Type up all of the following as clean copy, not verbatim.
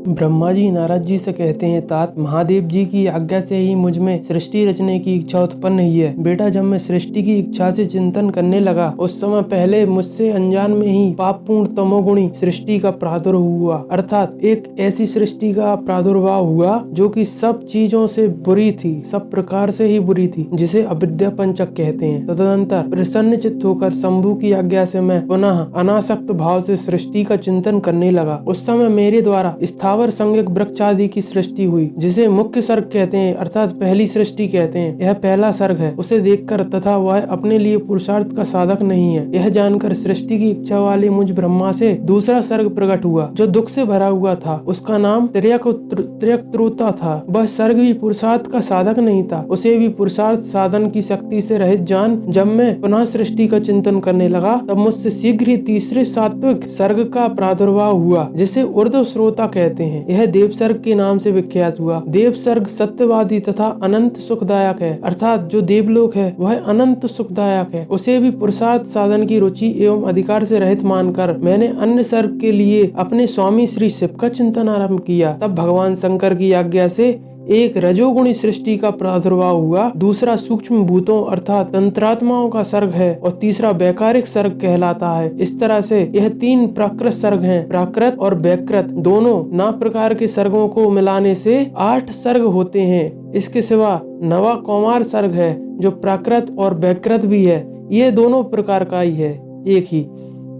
ब्रह्मा जी नारद जी से कहते हैं, तात महादेव जी की आज्ञा से ही मुझ में सृष्टि रचने की इच्छा उत्पन्न हुई है। बेटा, जब मैं सृष्टि की इच्छा से चिंतन करने लगा उस समय पहले मुझसे अनजान में ही पापपूर्ण तमोगुणी सृष्टि का प्रादुर्भाव हुआ, अर्थात एक ऐसी सृष्टि का प्रादुर्भाव हुआ जो कि सब चीजों से बुरी थी, सब प्रकार से ही बुरी थी, जिसे अविद्या पंचक कहते हैं। तदनंतर प्रसन्न चित्त होकर शंभु की आज्ञा से मैं पुनः अनासक्त भाव से सृष्टि का चिंतन करने लगा। उस समय मेरे द्वारा स्थावर संज्ञक वृक्ष आदि की सृष्टि हुई, जिसे मुख्य सर्ग कहते हैं, अर्थात पहली सृष्टि कहते हैं। यह पहला सर्ग है। उसे देखकर तथा वह अपने लिए पुरुषार्थ का साधक नहीं है, यह जानकर सृष्टि की इच्छा वाले मुझ ब्रह्मा से दूसरा सर्ग प्रकट हुआ, जो दुख से भरा हुआ था। उसका नाम त्र्यक्त्रुता था। वह सर्ग भी पुरुषार्थ का साधक नहीं था, उसे भी पुरुषार्थ साधन की शक्ति से रहित जान जब मैं पुनः सृष्टि का चिंतन करने लगा तब मुझसे शीघ्र ही तीसरे सात्विक सर्ग का प्रादुर्भाव हुआ, जिसे ऊर्ध्व श्रोता कहते हैं। यह देव सर्ग के नाम से विख्यात हुआ। देव सर्ग सत्यवादी तथा अनंत सुखदायक है, अर्थात जो देवलोक है वह अनंत सुखदायक है। उसे भी पुरुषार्थ साधन की रुचि एवं अधिकार से रहित मानकर मैंने अन्य सर्ग के लिए अपने स्वामी श्री शिव का चिंतन आरंभ किया। तब भगवान शंकर की आज्ञा से एक रजोगुणी सृष्टि का प्रादुर्भाव हुआ, दूसरा सूक्ष्म भूतों अर्थात तंत्रात्माओं का सर्ग है और तीसरा वैकारिक सर्ग कहलाता है। इस तरह से यह तीन प्राकृत सर्ग हैं। प्राकृत और वैकृत दोनों ना प्रकार के सर्गों को मिलाने से 8 सर्ग होते हैं। इसके सिवा नवा कौमार सर्ग है जो प्राकृत और वैकृत भी है। ये दोनों प्रकार का ही है, एक ही।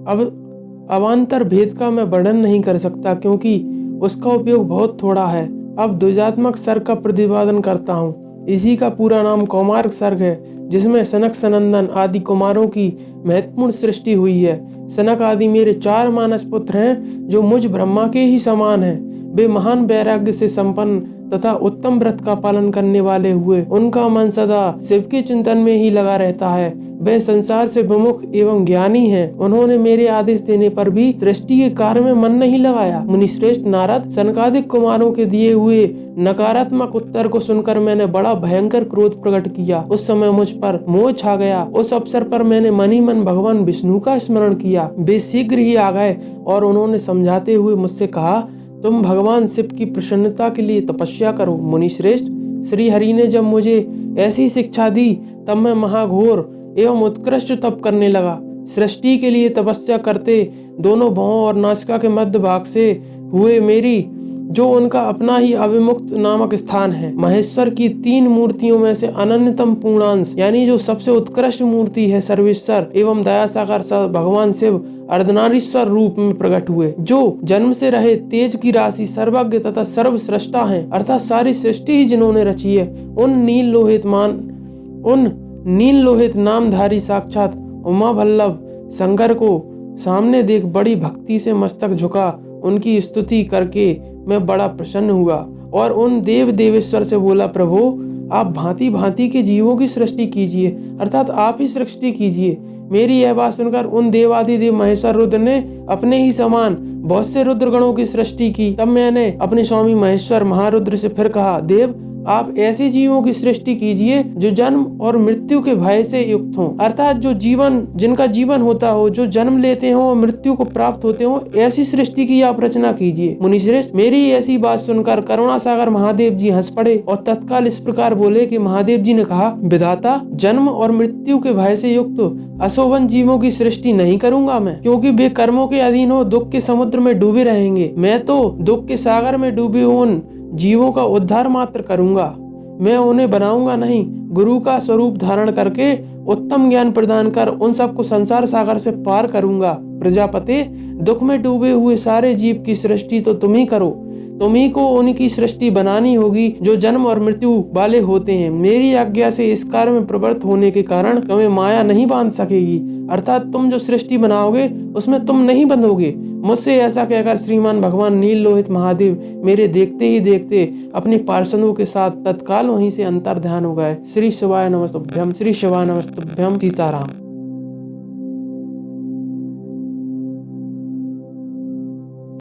अब अवान्तर भेद का मैं वर्णन नहीं कर सकता क्योंकि उसका उपयोग बहुत थोड़ा है। अब द्विजात्मक सर्ग का प्रतिपादन करता हूँ। इसी का पूरा नाम कौमार्क सर्ग है, जिसमें सनक सनंदन आदि कुमारों की महत्वपूर्ण सृष्टि हुई है। सनक आदि मेरे 4 मानस पुत्र हैं जो मुझ ब्रह्मा के ही समान हैं। वे महान वैराग्य से संपन्न तथा उत्तम व्रत का पालन करने वाले हुए उनका मन सदा शिव के चिंतन में ही लगा रहता है। वे संसार से विमुख एवं ज्ञानी हैं। उन्होंने मेरे आदेश देने पर भी सृष्टि के कार्य में मन नहीं लगाया। मुनिश्रेष्ठ नारद, सनकादिक कुमारों के दिए हुए नकारात्मक उत्तर को सुनकर मैंने बड़ा भयंकर क्रोध प्रकट किया। उस समय मुझ पर मोह छा गया। उस अवसर पर मैंने मन ही मन भगवान विष्णु का स्मरण किया। वे शीघ्र ही आ गए और उन्होंने समझाते हुए मुझसे कहा, तुम भगवान शिव की प्रसन्नता के लिए तपस्या करो। मुनिश्रेष्ठ, श्री हरि ने जब मुझे ऐसी शिक्षा दी तब मैं महाघोर एवं उत्कृष्ट तप करने लगा। सृष्टि के लिए तपस्या करते दोनों भौं और नासिका के मध्य भाग से हुए मेरी जो उनका अपना ही अविमुक्त नामक स्थान है। महेश्वर की 3 मूर्तियों में से अनन्यतम पूर्णांश यानी जो सबसे उत्कृष्ट मूर्ति है सर्वेश्वर एवं दयासागर भगवान शिव अर्धनारीश्वर रूप में प्रकट हुए, जो जन्म से रहे तेज की राशि सर्वज्ञ तथा सर्वश्रेष्ठा है, अर्थात सारी सृष्टि ही जिन्होंने रची है। उन नील लोहित नामधारी साक्षात उमा वल्लभ शंकर को सामने देख बड़ी भक्ति से मस्तक झुका उनकी स्तुति करके मैं बड़ा प्रसन्न हुआ और उन देव देवेश्वर से बोला, प्रभु आप भांति भांति के जीवों की सृष्टि कीजिए, अर्थात आप ही सृष्टि कीजिए। मेरी यह बात सुनकर उन देवादिदेव महेश्वर रुद्र ने अपने ही समान बहुत से रुद्रगणों की सृष्टि की। तब मैंने अपने स्वामी महेश्वर महारुद्र से फिर कहा, देव आप ऐसे जीवों की सृष्टि कीजिए जो जन्म और मृत्यु के भय से युक्त हों, अर्थात जिनका जीवन होता हो, जो जन्म लेते हो और मृत्यु को प्राप्त होते हो, ऐसी सृष्टि की आप रचना कीजिए। मुनिश्रेष्ठ, मेरी ऐसी बात सुनकर करुणा सागर महादेव जी हंस पड़े और तत्काल इस प्रकार बोले कि महादेव जी ने कहा, विधाता, जन्म और मृत्यु के भय से युक्त अशोभन जीवों की सृष्टि नहीं करूंगा मैं, क्योंकि वे कर्मों के अधीन हो दुख के समुद्र में डूबे रहेंगे। मैं तो दुख के सागर में डूबे उन जीवों का उद्धार मात्र करूंगा, मैं उन्हें बनाऊंगा नहीं। गुरु का स्वरूप धारण करके उत्तम ज्ञान प्रदान कर उन सबको संसार सागर से पार करूंगा। प्रजापति, दुख में डूबे हुए सारे जीव की सृष्टि तो तुम ही करो, तुम ही को उनकी सृष्टि बनानी होगी जो जन्म और मृत्यु वाले होते हैं। मेरी आज्ञा से इस कार्य में प्रवृत्त होने के कारण तुम्हें माया नहीं बांध सकेगी, अर्थात तुम जो सृष्टि बनाओगे उसमें तुम नहीं बंधोगे। मुझसे ऐसा कहकर श्रीमान भगवान नील लोहित महादेव मेरे देखते ही देखते अपने पार्षदों के साथ तत्काल वहीं से अंतर ध्यान हो गए। श्री शिवाय नमस्तुभ्यम, श्री शिवाय नमस्तुभ्यम। सीताराम।